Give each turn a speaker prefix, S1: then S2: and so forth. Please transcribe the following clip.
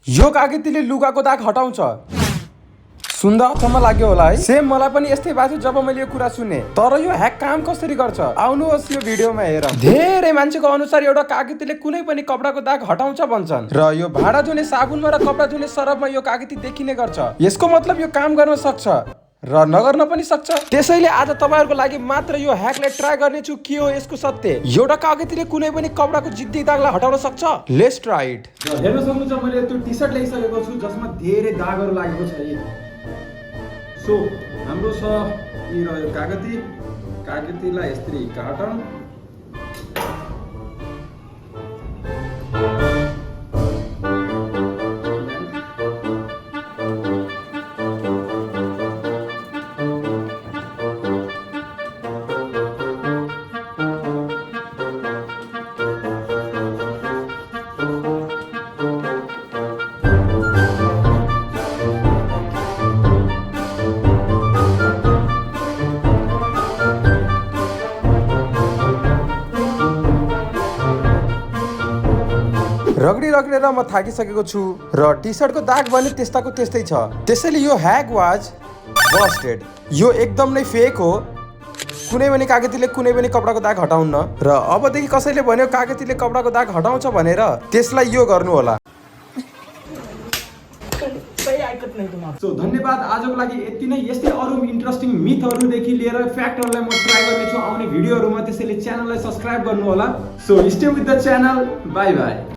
S1: यो कागतीले लुगाको दाग हटाउँछ। सुन्दा अचम्म लाग्यो होला है। सेम मलाई पनि यस्तै भएको जब मैले यो कुरा सुने। तर यो ह्याक काम कसरी गर्छ आउनुहोस् यो भिडियोमा हेरौँ। धेरै मान्छेको अनुसार एउटा कागतीले कुनै पनि कपडाको दाग हटाउँछ भन्छन् र यो भाँडा धुने साबुनमा र कपडा धुने सरफमा यो कागती देखिने गर्छ। यसको मतलब यो काम गर्न सक्छ र नगर्न पनि सक्छ। त्यसैले आज तपाईहरुको लागि मात्र यो ह्याकले ट्राई गर्नेछु के हो यसको सत्य। एउटा कागतीले कुनै पनि कपडाको जिद्दी दागलाई हटाउन सक्छ। Let's try it.
S2: हेर्न सक्नुहुन्छ मैले त्यो टी-शर्ट ल्याइसकेको छु जसमा धेरै दागहरू लागेको छ है। सो हाम्रो छ यी रह्यो कागतीलाई यसरी काटौँ।
S1: रगडी रगडेर म थाकिसकेको छु र टी-शर्टको दाग पनि त्यस्ताको त्यस्तै छ। त्यसैले यो ह्याक वाज बस्टेड। यो एकदम नै फेक हो। कुनै पनि कागतीले कुनै पनि कपडाको दाग हटाउन्न र अबदेखि कसैले भन्यो कागतीले कपडाको दाग हटाउँछ भनेर त्यसलाई यो गर्नु होला।
S2: सो धन्यवाद आजको लागि यति नै। यस्तै अरू इन्ट्रेस्टिङ मिथहरूदेखि लिएर फ्याक्टहरूलाई म ट्राई गर्नेछु आउने भिडियोहरूमा। त्यसैले च्यानललाई सब्स्क्राइब गर्नु होला। So stay with the channel. By by.